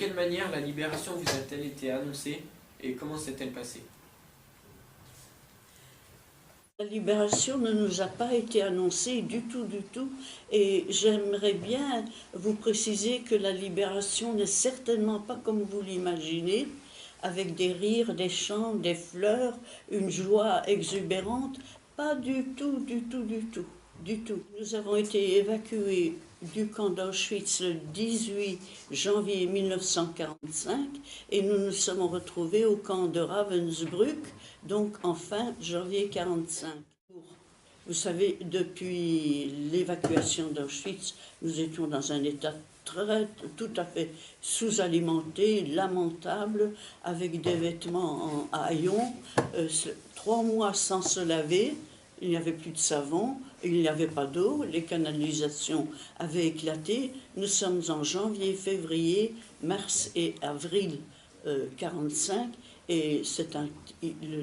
quelle manière la libération vous a-t-elle été annoncée et comment s'est-elle passée? La libération ne nous a pas été annoncée du tout, et j'aimerais bien vous préciser que la libération n'est certainement pas comme vous l'imaginez, avec des rires, des chants, des fleurs, une joie exubérante, pas du tout, du tout. Nous avons été évacués du camp d'Auschwitz le 18 janvier 1945 et nous nous sommes retrouvés au camp de Ravensbrück, donc en fin janvier 1945. Vous savez, depuis l'évacuation d'Auschwitz, nous étions dans un état tout à fait sous-alimenté, lamentable, avec des vêtements en haillons, 3 mois sans se laver. Il n'y avait plus de savon, il n'y avait pas d'eau, les canalisations avaient éclaté. Nous sommes en janvier, février, mars et avril 1945, et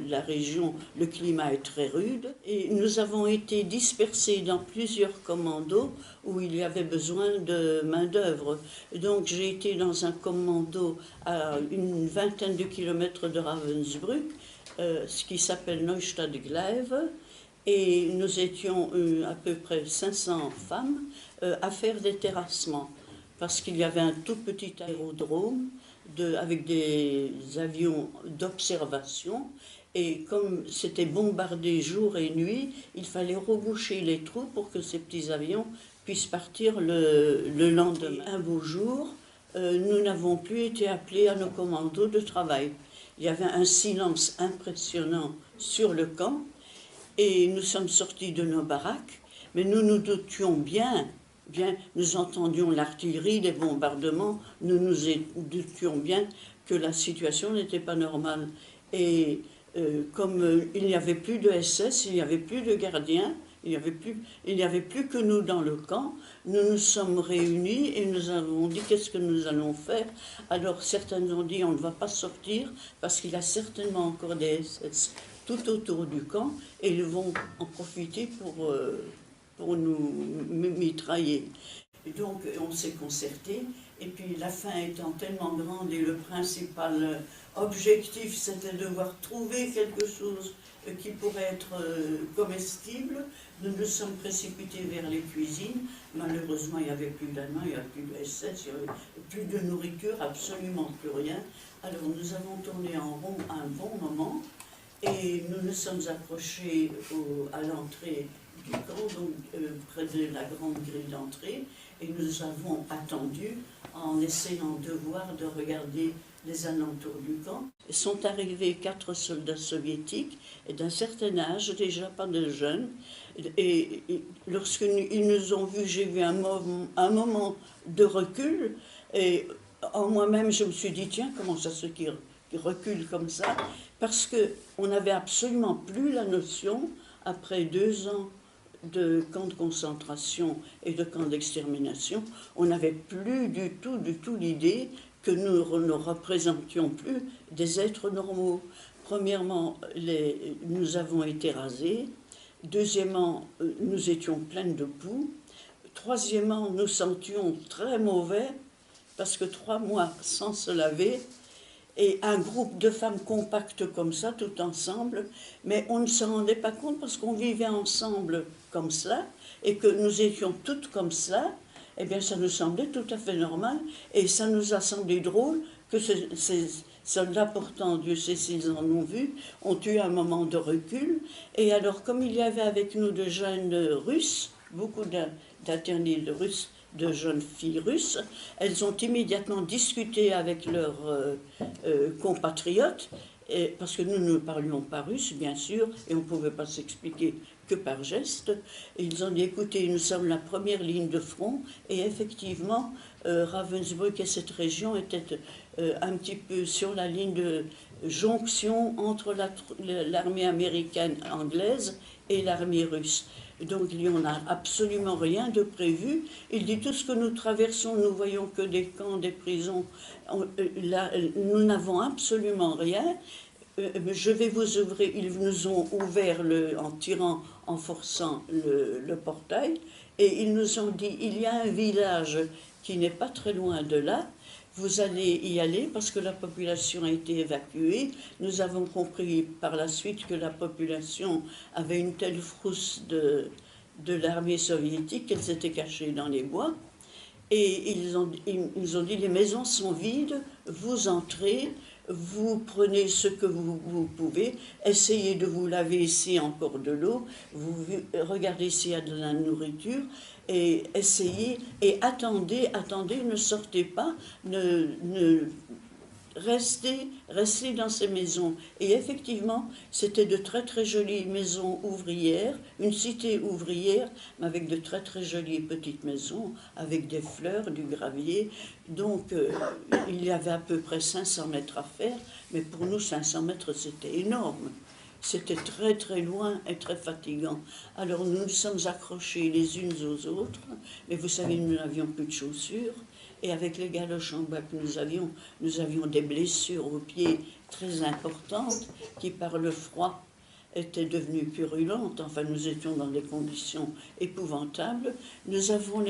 la région, le climat est très rude. Et nous avons été dispersés dans plusieurs commandos où il y avait besoin de main-d'œuvre. Donc j'ai été dans un commando à une vingtaine de kilomètres de Ravensbrück, ce qui s'appelle Neustadt-Gleive. Et nous étions à peu près 500 femmes à faire des terrassements, parce qu'il y avait un tout petit aérodrome avec des avions d'observation, et comme c'était bombardé jour et nuit, il fallait reboucher les trous pour que ces petits avions puissent partir le lendemain. Un beau jour, nous n'avons plus été appelés à nos commandos de travail. Il y avait un silence impressionnant sur le camp, et nous sommes sortis de nos baraques, mais nous nous doutions bien, nous entendions l'artillerie, les bombardements, nous nous doutions bien que la situation n'était pas normale. Et comme il n'y avait plus de SS, il n'y avait plus de gardiens, il n'y avait plus que nous dans le camp, nous nous sommes réunis et nous avons dit qu'est-ce que nous allons faire. Alors certains ont dit on ne va pas sortir parce qu'il y a certainement encore des SS tout autour du camp et ils vont en profiter pour nous mitrailler. Et donc on s'est concerté, et puis la faim étant tellement grande et le principal objectif c'était de devoir trouver quelque chose qui pourrait être comestible, nous nous sommes précipités vers les cuisines. Malheureusement il n'y avait plus d'Allemands, il n'y avait plus de SS, il n'y avait plus de nourriture, absolument plus rien. Alors nous avons tourné en rond un bon moment, et nous nous sommes approchés à l'entrée du camp, donc près de la grande grille d'entrée, et nous avons attendu en essayant de voir, de regarder les alentours du camp. Sont arrivés 4 soldats soviétiques et d'un certain âge, déjà pas de jeunes, et lorsqu'ils nous ont vus, j'ai vu un moment de recul, et en moi-même je me suis dit tiens, comment ça se fait qu'ils reculent comme ça, parce qu'on n'avait absolument plus la notion, après 2 ans de camps de concentration et de camps d'extermination, on n'avait plus du tout l'idée que nous ne représentions plus des êtres normaux. Premièrement, nous avons été rasés. Deuxièmement, nous étions pleines de poux. Troisièmement, nous sentions très mauvais, parce que 3 mois sans se laver, et un groupe de femmes compactes comme ça, tout ensemble, mais on ne se rendait pas compte parce qu'on vivait ensemble comme cela, et que nous étions toutes comme cela. Eh bien ça nous semblait tout à fait normal, et ça nous a semblé drôle que ces soldats, pourtant Dieu sait s'ils en ont vu, ont eu un moment de recul. Et alors comme il y avait avec nous de jeunes Russes, beaucoup d'internés de Russes, de jeunes filles russes, elles ont immédiatement discuté avec leurs compatriotes, parce que nous ne parlions pas russe, bien sûr, et on ne pouvait pas s'expliquer que par geste. Et ils ont dit, écoutez, nous sommes la première ligne de front, et effectivement, Ravensbrück et cette région étaient un petit peu sur la ligne de jonction entre l'armée américaine anglaise et l'armée russe. Donc il n'y en a absolument rien de prévu. Il dit tout ce que nous traversons, nous voyons que des camps, des prisons. Là, nous n'avons absolument rien. Je vais vous ouvrir. Ils nous ont ouvert en tirant, en forçant le portail, et ils nous ont dit il y a un village qui n'est pas très loin de là. vous allez y aller parce que la population a été évacuée. Nous avons compris par la suite que la population avait une telle frousse de l'armée soviétique qu'elle s'était cachée dans les bois. Et ils nous ont dit, les maisons sont vides, vous entrez, vous prenez ce que vous pouvez, essayez de vous laver s'il y a encore de l'eau, vous regardez s'il y a de la nourriture, et essayez, et attendez, ne sortez pas, restez dans ces maisons. Et effectivement, c'était de très très jolies maisons ouvrières, une cité ouvrière, mais avec de très très jolies petites maisons, avec des fleurs, du gravier. Donc il y avait à peu près 500 mètres à faire, mais pour nous 500 mètres c'était énorme. C'était très très loin et très fatigant. Alors nous nous sommes accrochés les unes aux autres, mais vous savez, nous n'avions plus de chaussures. Et avec les galoches en bois que nous avions des blessures aux pieds très importantes qui, par le froid, étaient devenues purulentes. Enfin, nous étions dans des conditions épouvantables. Nous avons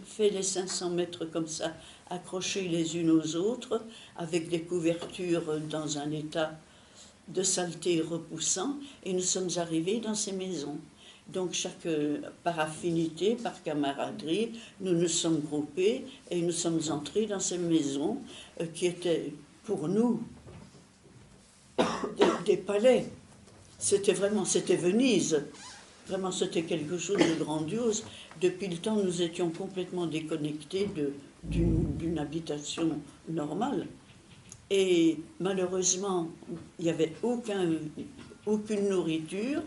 fait les 500 mètres comme ça, accrochés les unes aux autres, avec des couvertures dans un état de saleté repoussant, et nous sommes arrivés dans ces maisons. Donc, par affinité, par camaraderie, nous nous sommes groupés et nous sommes entrés dans ces maisons qui étaient pour nous des palais. C'était Venise. Vraiment, c'était quelque chose de grandiose. Depuis le temps, nous étions complètement déconnectés d'une habitation normale. Et malheureusement, il n'y avait aucune nourriture.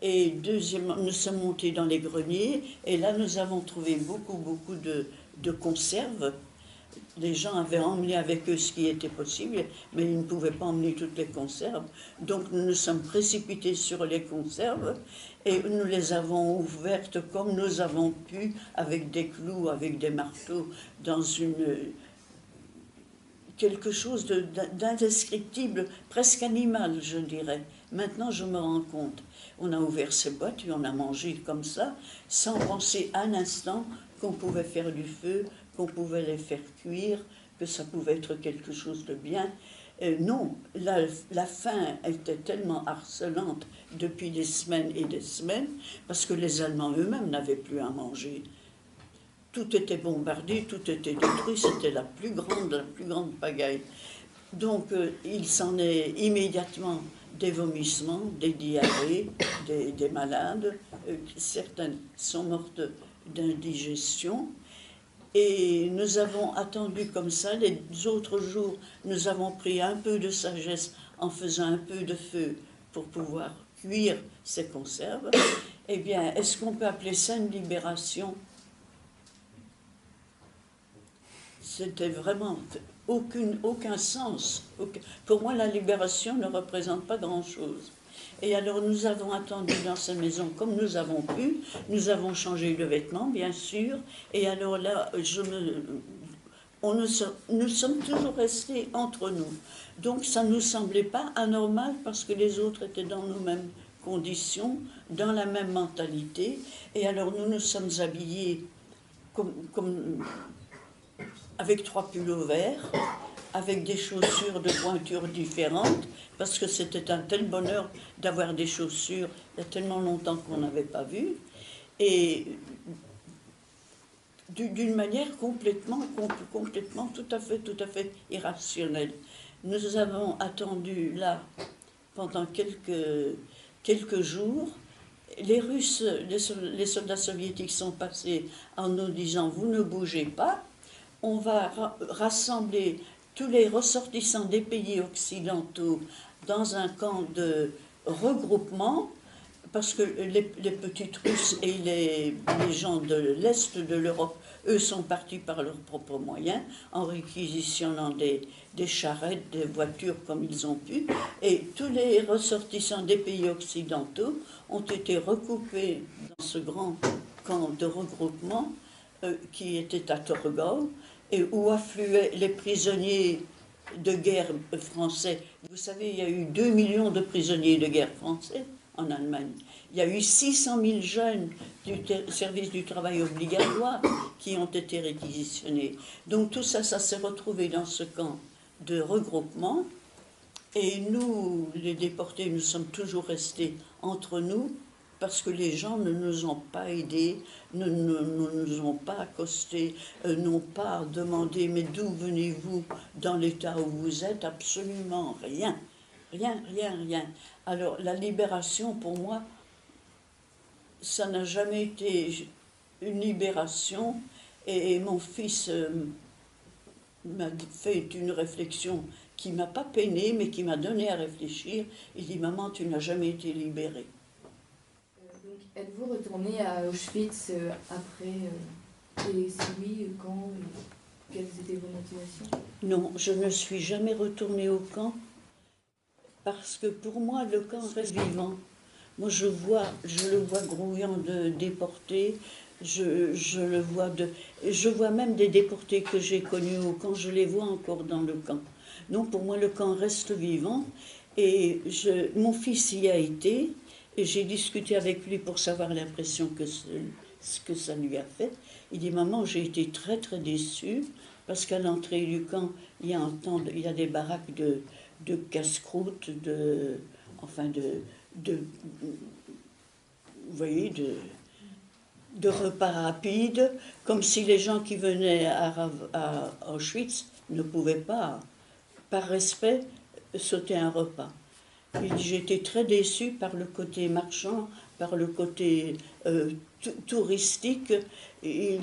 Et deuxièmement, nous sommes montés dans les greniers, et là nous avons trouvé beaucoup de conserves. Les gens avaient emmené avec eux ce qui était possible, mais ils ne pouvaient pas emmener toutes les conserves. Donc nous nous sommes précipités sur les conserves, et nous les avons ouvertes comme nous avons pu, avec des clous, avec des marteaux, dans quelque chose d'indescriptible, presque animal, je dirais. Maintenant, je me rends compte. On a ouvert ces boîtes et on a mangé comme ça, sans penser un instant qu'on pouvait faire du feu, qu'on pouvait les faire cuire, que ça pouvait être quelque chose de bien. Non, la faim était tellement harcelante depuis des semaines et des semaines, parce que les Allemands eux-mêmes n'avaient plus à manger. Tout était bombardé, tout était détruit, c'était la plus grande pagaille. Donc il s'en est immédiatement des vomissements, des diarrhées, des malades. Certaines sont mortes d'indigestion. Et nous avons attendu comme ça. Les autres jours, nous avons pris un peu de sagesse en faisant un peu de feu pour pouvoir cuire ces conserves. Eh bien, est-ce qu'on peut appeler ça une libération ? C'était vraiment aucun sens. Pour moi, la libération ne représente pas grand-chose. Et alors, nous avons attendu dans ces maisons comme nous avons pu. Nous avons changé de vêtements, bien sûr. Et alors là, nous sommes toujours restés entre nous. Donc, ça ne nous semblait pas anormal parce que les autres étaient dans nos mêmes conditions, dans la même mentalité. Et alors, nous nous sommes habillés avec 3 pulls verts, avec des chaussures de pointures différentes, parce que c'était un tel bonheur d'avoir des chaussures, il y a tellement longtemps qu'on n'avait pas vu, et d'une manière complètement, tout à fait irrationnelle. Nous avons attendu là, pendant quelques jours. Les Russes, les soldats soviétiques sont passés en nous disant « vous ne bougez pas ». On va rassembler tous les ressortissants des pays occidentaux dans un camp de regroupement, parce que les petites Russes et les gens de l'Est de l'Europe, eux, sont partis par leurs propres moyens, en réquisitionnant des charrettes, des voitures comme ils ont pu, et tous les ressortissants des pays occidentaux ont été recoupés dans ce grand camp de regroupement qui était à Torgau, et où affluaient les prisonniers de guerre français. Vous savez, il y a eu 2 millions de prisonniers de guerre français en Allemagne. Il y a eu 600 000 jeunes du service du travail obligatoire qui ont été réquisitionnés. Donc tout ça, ça s'est retrouvé dans ce camp de regroupement. Et nous, les déportés, nous sommes toujours restés entre nous parce que les gens ne nous ont pas aidés, ne nous ont pas accostés, n'ont pas demandé « mais d'où venez-vous dans l'état où vous êtes ?» Absolument rien. Rien, rien, rien. Alors la libération, pour moi, ça n'a jamais été une libération. Et mon fils m'a fait une réflexion qui ne m'a pas peiné, mais qui m'a donné à réfléchir. Il dit « Maman, tu n'as jamais été libérée. » Donc, êtes-vous retournée à Auschwitz après et si oui, quand quelles étaient vos motivations? Non, je ne suis jamais retournée au camp, parce que pour moi, le camp reste vivant. Moi, je le vois grouillant de déportés. Je vois même des déportés que j'ai connus au camp, je les vois encore dans le camp. Donc pour moi, le camp reste vivant. Et mon fils y a été, et j'ai discuté avec lui pour savoir l'impression ce que ça lui a fait. Il dit « Maman, j'ai été très très déçue, parce qu'à l'entrée du camp, il y a des baraques de casse-croûte, vous voyez, de repas rapides, comme si les gens qui venaient à Auschwitz ne pouvaient pas, par respect, sauter un repas. Il dit, j'étais très déçue par le côté marchand, par le côté touristique. Il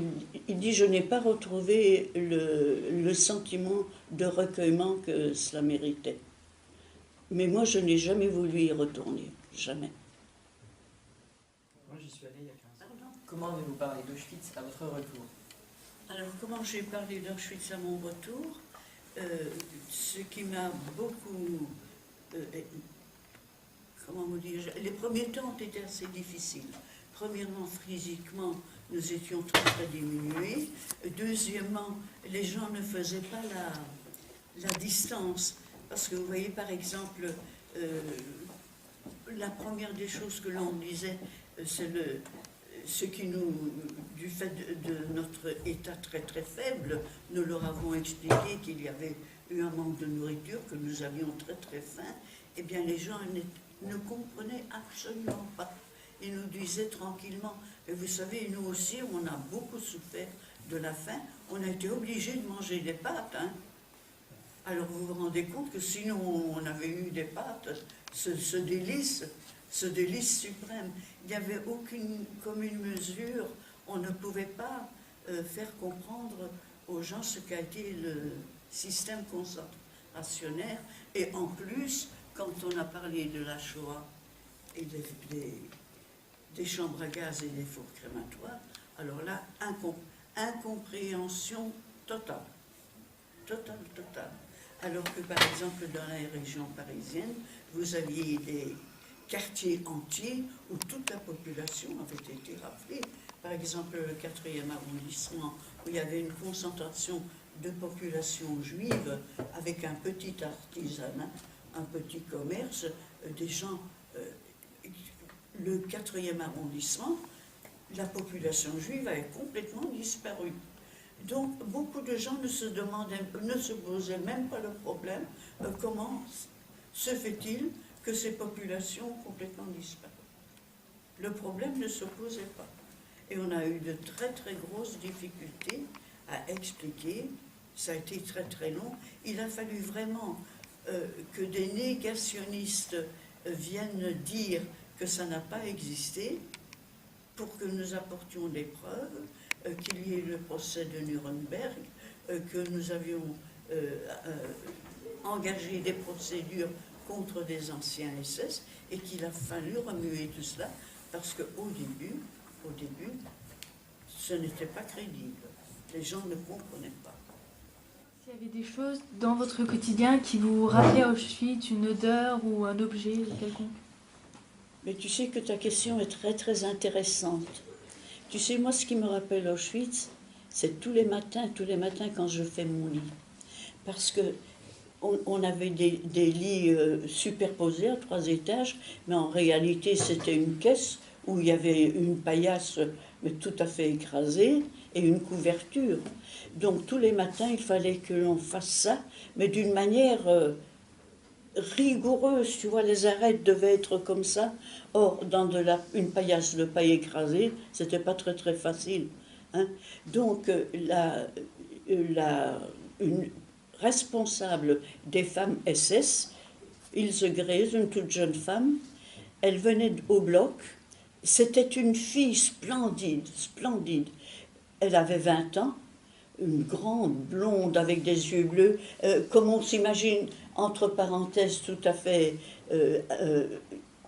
dit, je n'ai pas retrouvé le sentiment de recueillement que cela méritait. Mais moi, je n'ai jamais voulu y retourner, jamais. Moi, j'y suis allé il y a 15 ans. Comment avez-vous parlé d'Auschwitz à votre retour? Alors, comment j'ai parlé d'Auschwitz à mon retour? Ce qui m'a beaucoup... comment vous dire? Les premiers temps ont été assez difficiles. Premièrement, physiquement, nous étions très, très diminués. Deuxièmement, les gens ne faisaient pas la distance. Parce que vous voyez, par exemple, la première des choses que l'on disait, c'est ce qui nous, du fait de notre état très très faible, nous leur avons expliqué qu'il y avait eu un manque de nourriture, que nous avions très très faim. Eh bien, les gens ne comprenaient absolument pas. Ils nous disaient tranquillement, et vous savez, nous aussi, on a beaucoup souffert de la faim, on a été obligés de manger des pâtes, hein. Alors vous vous rendez compte que sinon on avait eu des pâtes, ce délice suprême, il n'y avait aucune commune mesure, on ne pouvait pas faire comprendre aux gens ce qu'a été le système concentrationnaire. Et en plus, quand on a parlé de la Shoah et des chambres à gaz et des fours crématoires, alors là, incompréhension totale. Totale. Alors que, par exemple, dans les régions parisiennes, vous aviez des quartiers entiers où toute la population avait été rappelée. Par exemple, le 4e arrondissement, où il y avait une concentration de population juive avec un petit artisanat, un petit commerce, des gens... le 4e arrondissement, la population juive avait complètement disparu. Donc, beaucoup de gens ne se posaient même pas le problème comment se fait-il que ces populations ont complètement disparu. Le problème ne se posait pas. Et on a eu de très très grosses difficultés à expliquer. Ça a été très très long. Il a fallu vraiment que des négationnistes viennent dire que ça n'a pas existé pour que nous apportions des preuves. Qu'il y ait le procès de Nuremberg, que nous avions engagé des procédures contre des anciens SS, et qu'il a fallu remuer tout cela, parce qu'au début, ce n'était pas crédible. Les gens ne comprenaient pas. S'il y avait des choses dans votre quotidien qui vous rappelaient Auschwitz, une odeur ou un objet quelconque? Mais tu sais que ta question est très très intéressante. Tu sais, moi, ce qui me rappelle Auschwitz, c'est tous les matins quand je fais mon lit. Parce que on avait des lits superposés à 3 étages, mais en réalité c'était une caisse où il y avait une paillasse mais tout à fait écrasée et une couverture. Donc tous les matins il fallait que l'on fasse ça, mais d'une manière rigoureuse, tu vois, les arêtes devaient être comme ça. Or, dans une paillasse de paille écrasée, c'était pas très très facile. Hein. Donc, une responsable des femmes SS, Ilse Grez, une toute jeune femme, elle venait au bloc. C'était une fille splendide, splendide. Elle avait 20 ans, une grande blonde avec des yeux bleus, comme on s'imagine, entre parenthèses, tout à fait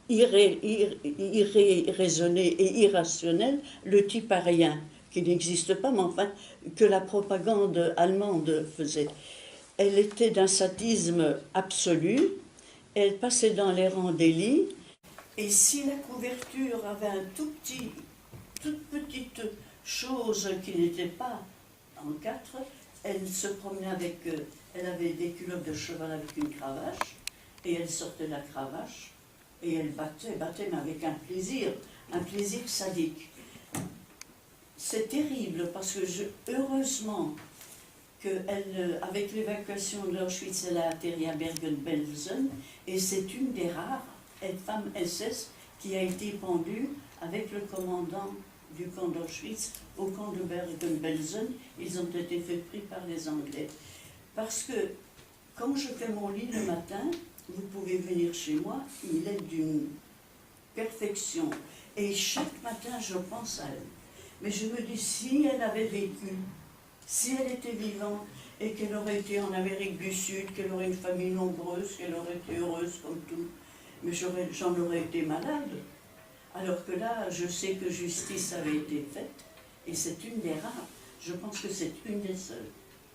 irraisonné et irrationnel, le type arien, qui n'existe pas, mais enfin, que la propagande allemande faisait. Elle était d'un sadisme absolu, elle passait dans les rangs des lits, et si la couverture avait toute petite chose qui n'était pas en 4, elle se promenait avec, elle avait des culottes de cheval avec une cravache, et elle sortait la cravache, et elle battait, mais avec un plaisir sadique. C'est terrible, parce que heureusement qu'avec l'évacuation de Auschwitz, elle a atterri à Bergen-Belsen, et c'est une des rares femmes SS qui a été pendue avec le commandant du camp d'Auschwitz au camp de Bergen-Belsen. Ils ont été faits pris par les Anglais. Parce que quand je fais mon lit le matin, vous pouvez venir chez moi, il est d'une perfection. Et chaque matin, je pense à elle. Mais je me dis, si elle avait vécu, si elle était vivante, et qu'elle aurait été en Amérique du Sud, qu'elle aurait une famille nombreuse, qu'elle aurait été heureuse comme tout, mais j'en aurais été malade. Alors que là, je sais que justice avait été faite, et c'est une des rares. Je pense que c'est une des seules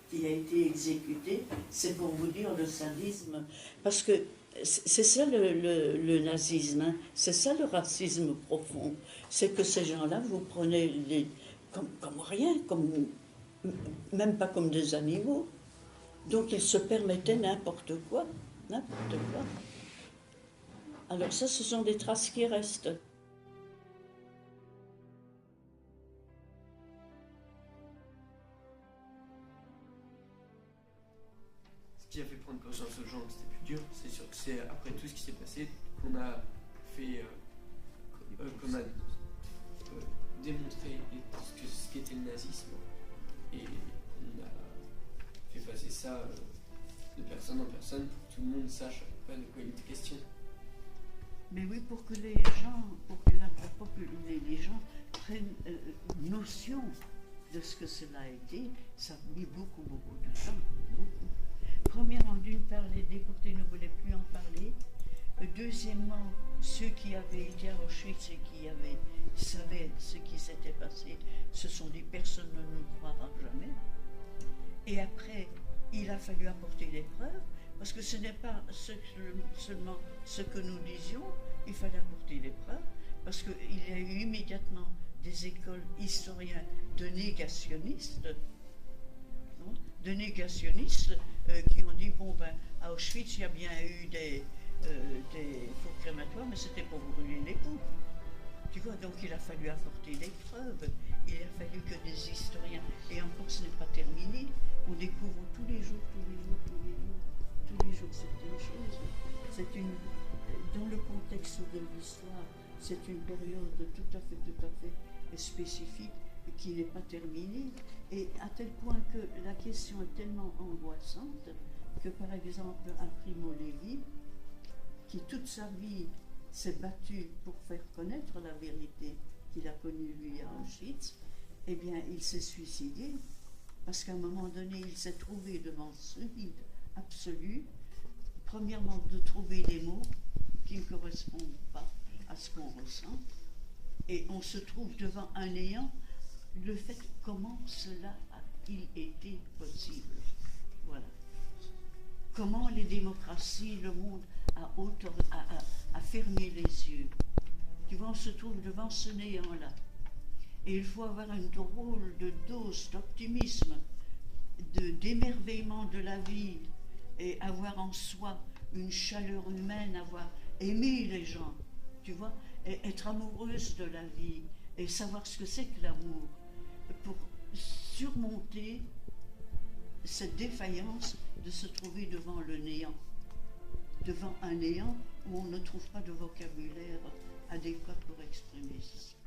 qui a été exécutée. C'est pour vous dire le sadisme. Parce que c'est ça le nazisme, hein. C'est ça le racisme profond. C'est que ces gens-là, vous prenez comme rien, même pas comme des animaux. Donc ils se permettaient n'importe quoi, n'importe quoi. Alors ça, ce sont des traces qui restent. Ce qui a fait prendre conscience aux gens que c'était plus dur, c'est sûr que c'est après tout ce qui s'est passé qu'on a fait, qu'on a démontré ce qu'était le nazisme, et on a fait passer ça de personne en personne pour que tout le monde sache à peu près de quoi il était question. Mais oui, pour que les gens, les gens prennent notion de ce que cela a été, ça a mis beaucoup de temps, beaucoup. Premièrement, d'une part, les déportés ne voulaient plus en parler. Deuxièmement, ceux qui avaient été à Auschwitz et qui savaient ce qui s'était passé, ce sont des personnes ne nous croira jamais. Et après, il a fallu apporter des preuves, parce que ce n'est pas seulement ce que nous disions, il fallait apporter des preuves, parce qu'il y a eu immédiatement des écoles historiens de négationnistes, qui ont dit, bon ben, à Auschwitz, il y a bien eu des fours crématoires, mais c'était pour brûler les poux. Tu vois, donc il a fallu apporter des preuves, il a fallu que des historiens, et encore ce n'est pas terminé, on découvre tous les jours certaines choses. Dans le contexte de l'histoire, c'est une période tout à fait spécifique qui n'est pas terminée, et à tel point que la question est tellement angoissante que, par exemple, un Primo Levi, qui toute sa vie s'est battu pour faire connaître la vérité qu'il a connue lui à Auschwitz, eh bien, il s'est suicidé parce qu'à un moment donné, il s'est trouvé devant ce vide absolu. Premièrement, de trouver des mots qui ne correspondent pas à ce qu'on ressent, et on se trouve devant un néant. Le fait, comment cela a-t-il été possible? Voilà. Comment les démocraties, le monde a fermé les yeux. Tu vois, on se trouve devant ce néant-là. Et il faut avoir une drôle de dose d'optimisme, d'émerveillement de la vie, et avoir avoir en soi une chaleur humaine, avoir aimé les gens, tu vois, et être amoureuse de la vie et savoir ce que c'est que l'amour pour surmonter cette défaillance de se trouver devant le néant, devant un néant où on ne trouve pas de vocabulaire adéquat pour exprimer ça.